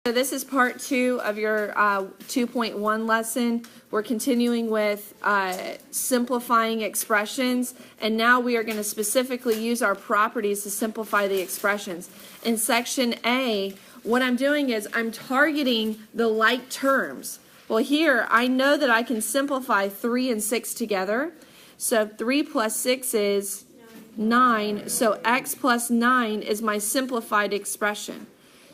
So this is part 2 of your 2.1 lesson. We're continuing with simplifying expressions, and now we are going to specifically use our properties to simplify the expressions. In section A, what I'm doing is I'm targeting the like terms. Well, here I know that I can simplify 3 and 6 together. So 3 plus 6 is 9. So x plus 9 is my simplified expression.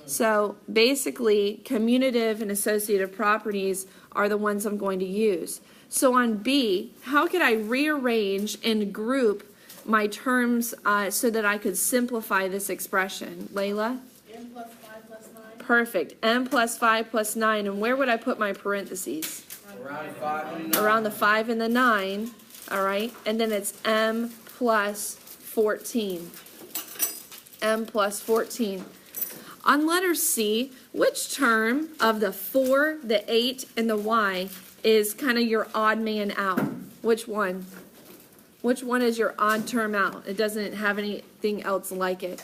So basically, commutative and associative properties are the ones I'm going to use. So on B, how could I rearrange and group my terms so that I could simplify this expression? Layla? M plus 5 plus 9. Perfect. M plus 5 plus 9. And where would I put my parentheses? Around 5 and 9. Around the 5 and the 9. All right. And then it's M plus 14. M plus 14. On letter C, which term of the 4, the 8, and the y is kind of your odd man out? Which one? Which one is your odd term out? It doesn't have anything else like it.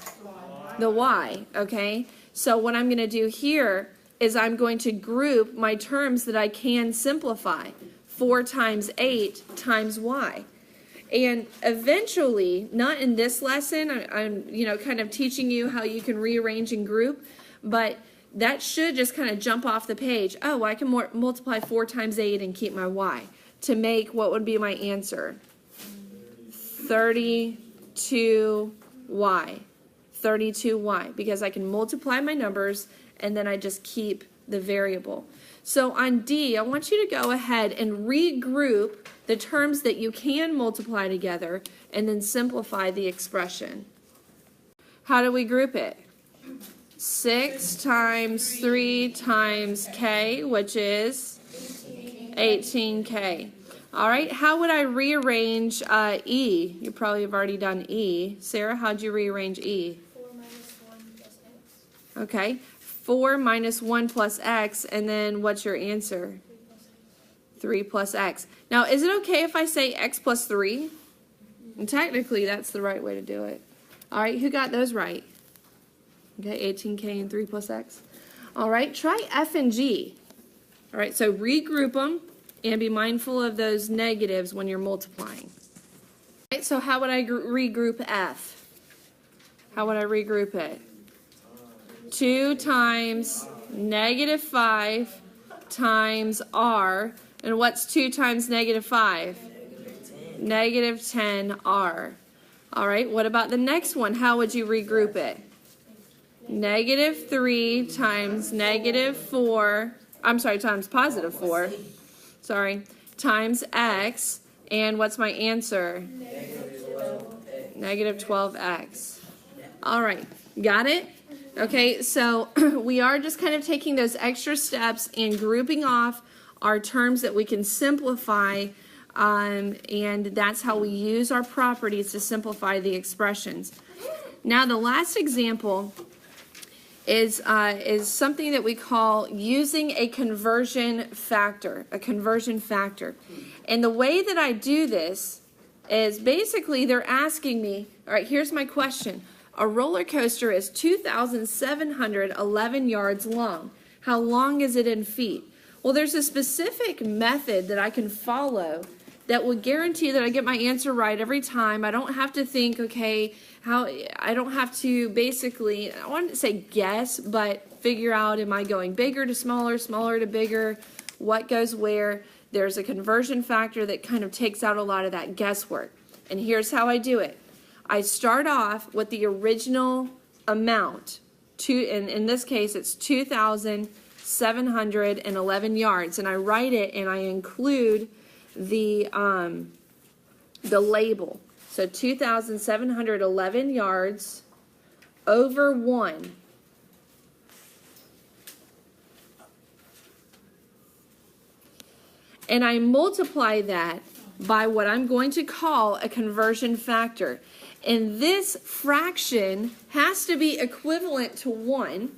The y, okay? So what I'm going to do here is I'm going to group my terms that I can simplify. 4 times 8 times y. And eventually, not in this lesson, I'm kind of teaching you how you can rearrange and group, but that should just kind of jump off the page. Oh, I can multiply 4 times 8 and keep my y to make what would be my answer? 32y. 32y, because I can multiply my numbers and then I just keep the variable. So on D, I want you to go ahead and regroup the terms that you can multiply together and then simplify the expression. How do we group it? 6 times 3 times k, which is 18k. All right, how would I rearrange E? You probably have already done E. Sarah, how'd you rearrange E? 4 minus 1 plus x. Okay, 4 minus 1 plus x, and then what's your answer? 3 plus x. Now, is it okay if I say x plus 3? And technically, that's the right way to do it. All right, who got those right? Okay, 18k and 3 plus x. All right, try F and G. All right, so regroup them and be mindful of those negatives when you're multiplying. All right, so how would I regroup F? How would I regroup it? 2 times negative 5 times r. And what's 2 times negative 5? Negative 10r. All right, what about the next one? How would you regroup it? Negative 3 times negative 4, times positive 4, times x, and what's my answer? Negative 12x. All right, got it? Okay, so we are just kind of taking those extra steps and grouping off our terms that we can simplify, and that's how we use our properties to simplify the expressions. Now, the last example is something that we call using a conversion factor, And the way that I do this is basically they're asking me, all right, here's my question. A roller coaster is 2,711 yards long. How long is it in feet? Well, there's a specific method that I can follow that would guarantee that I get my answer right every time. I don't have to think, okay, I don't have to basically, I wouldn't say guess, but figure out, am I going bigger to smaller, smaller to bigger, what goes where. There's a conversion factor that kind of takes out a lot of that guesswork. And here's how I do it. I start off with the original amount, in this case it's 2,711 yards, and I write it and I include the label. So 2,711 yards over 1. And I multiply that by what I'm going to call a conversion factor. And this fraction has to be equivalent to 1.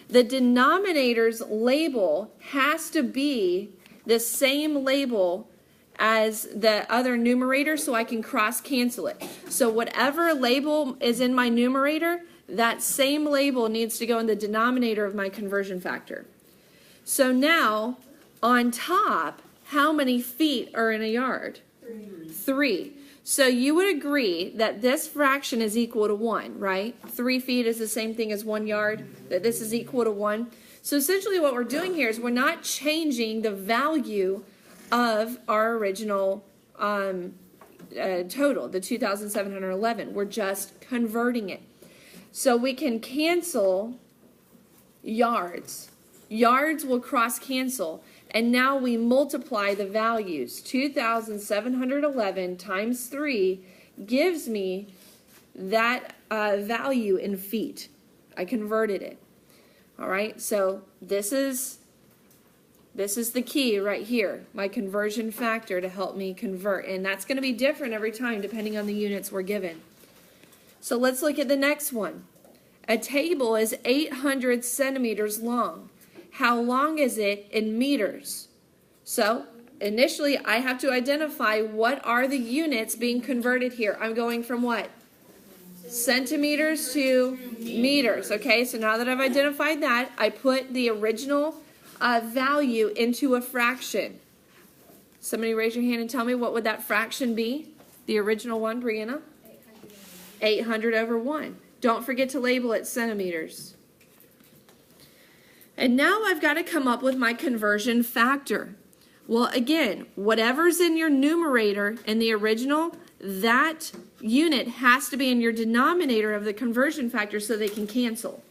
The denominator's label has to be the same label as the other numerator so I can cross cancel it. So whatever label is in my numerator, that same label needs to go in the denominator of my conversion factor. So now, on top, how many feet are in a yard? 3. So you would agree that this fraction is equal to 1, right? 3 feet is the same thing as 1 yard, that this is equal to 1. So essentially what we're doing here is we're not changing the value of our original total, the 2,711. We're just converting it. So we can cancel yards. Yards will cross cancel. And now we multiply the values. 2,711 times 3 gives me that value in feet. I converted it. All right, so this is the key right here, my conversion factor to help me convert. And that's going to be different every time depending on the units we're given. So let's look at the next one. A table is 800 centimeters long. How long is it in meters? So initially I have to identify what are the units being converted here. I'm going from what? Centimeters to meters. Okay, so now that I've identified that, I put the original value into a fraction. Somebody raise your hand and tell me what would that fraction be? The original one, Brianna? 800 over 1. Don't forget to label it centimeters. And now I've got to come up with my conversion factor. Well, again, whatever's in your numerator in the original, that unit has to be in your denominator of the conversion factor so they can cancel.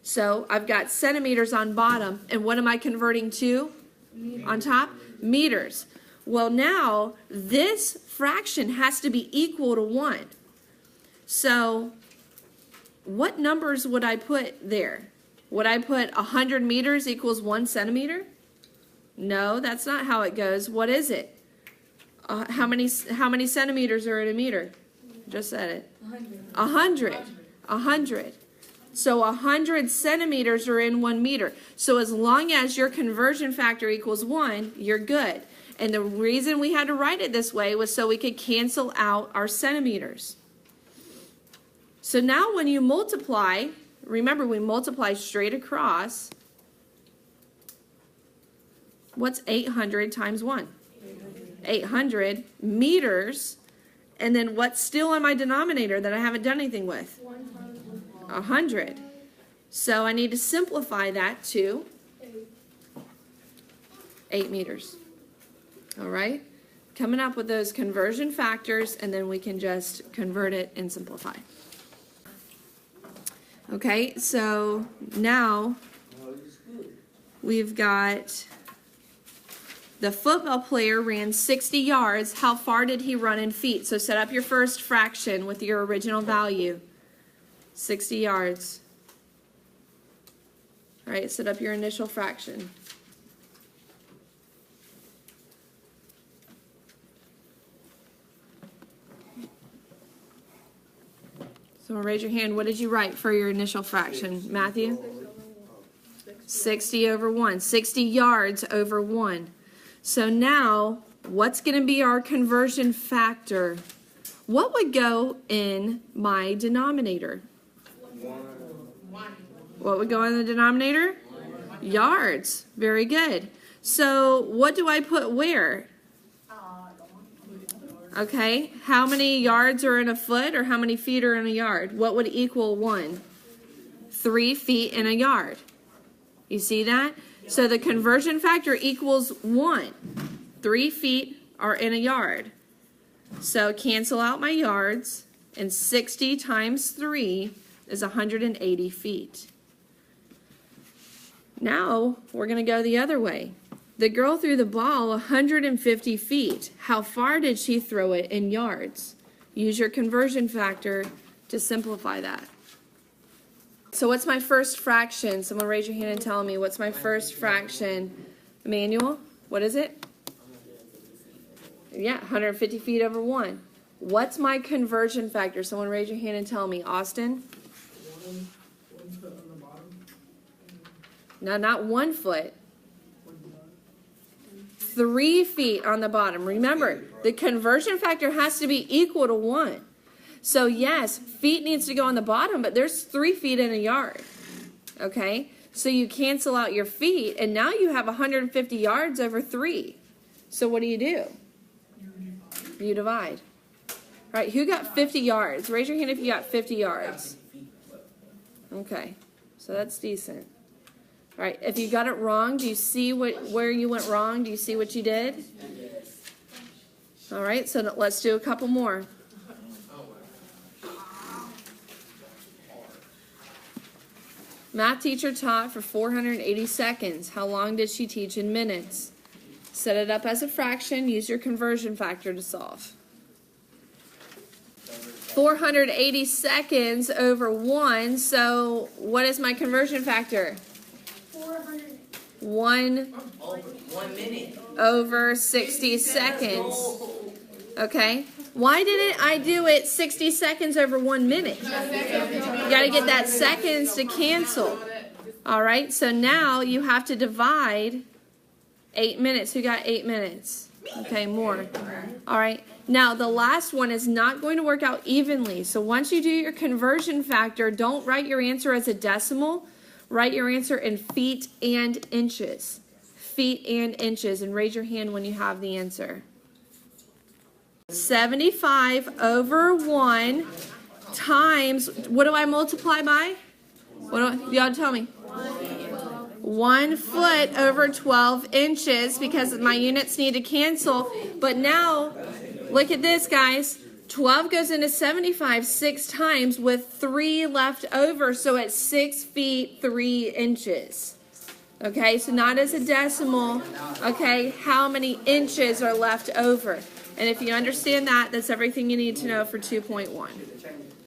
So I've got centimeters on bottom, and what am I converting to on top? Meters. Well, now this fraction has to be equal to 1. So what numbers would I put there? Would I put 100 meters equals 1 centimeter? No, that's not how it goes. What is it? How many centimeters are in a meter? Just said it. 100. 100. So 100 centimeters are in 1 meter. So as long as your conversion factor equals 1, you're good. And the reason we had to write it this way was so we could cancel out our centimeters. So now when you multiply, remember we multiply straight across. What's 800 times 1? 800 meters. And then what's still in my denominator that I haven't done anything with? 100. So I need to simplify that to 8 meters. All right? Coming up with those conversion factors, and then we can just convert it and simplify. Okay, so now we've got the football player ran 60 yards. How far did he run in feet? So set up your first fraction with your original value. 60 yards. All right, set up your initial fraction. So raise your hand. What did you write for your initial fraction, Matthew? 60 over 1. 60 yards over 1. So now, what's going to be our conversion factor? What would go in my denominator? What would go in the denominator? Yards. Very good. So what do I put where? Okay, how many yards are in a foot, or how many feet are in a yard? What would equal 1? 3 feet in a yard. You see that? So the conversion factor equals 1. 3 feet are in a yard. So cancel out my yards, and 60 times 3 is 180 feet. Now we're going to go the other way. The girl threw the ball 150 feet. How far did she throw it in yards? Use your conversion factor to simplify that. So what's my first fraction? Someone raise your hand and tell me, what's my first fraction? Emmanuel, what is it? Yeah, 150 feet over 1. What's my conversion factor? Someone raise your hand and tell me. Austin? 1 foot on the bottom. No, not 1 foot. 3 feet on the bottom. Remember, the conversion factor has to be equal to 1. So yes, feet needs to go on the bottom, but there's 3 feet in a yard. Okay? So you cancel out your feet, and now you have 150 yards over 3. So what do? You divide. All right, who got 50 yards? Raise your hand if you got 50 yards. Okay, so that's decent. All right, if you got it wrong, do you see where you went wrong? Do you see what you did? All right, so let's do a couple more. Math teacher taught for 480 seconds. How long did she teach in minutes? Set it up as a fraction. Use your conversion factor to solve. 480 seconds over 1. So what is my conversion factor? 400. 1 minute. over 60 seconds. Okay. Why didn't I do it 60 seconds over 1 minute? You got to get that seconds to cancel. All right. So now you have to divide 8 minutes. Who got 8 minutes? Okay, more. All right. Now, the last one is not going to work out evenly. So once you do your conversion factor, don't write your answer as a decimal. Write your answer in feet and inches. Feet and inches. And raise your hand when you have the answer. 75 over 1 times, what do I multiply by? Y'all tell me. 1 foot over 12 inches because my units need to cancel. But now, look at this, guys. 12 goes into 75 6 times with 3 left over. So it's 6 feet 3 inches. Okay, so not as a decimal. Okay, how many inches are left over? And if you understand that, that's everything you need to know for 2.1.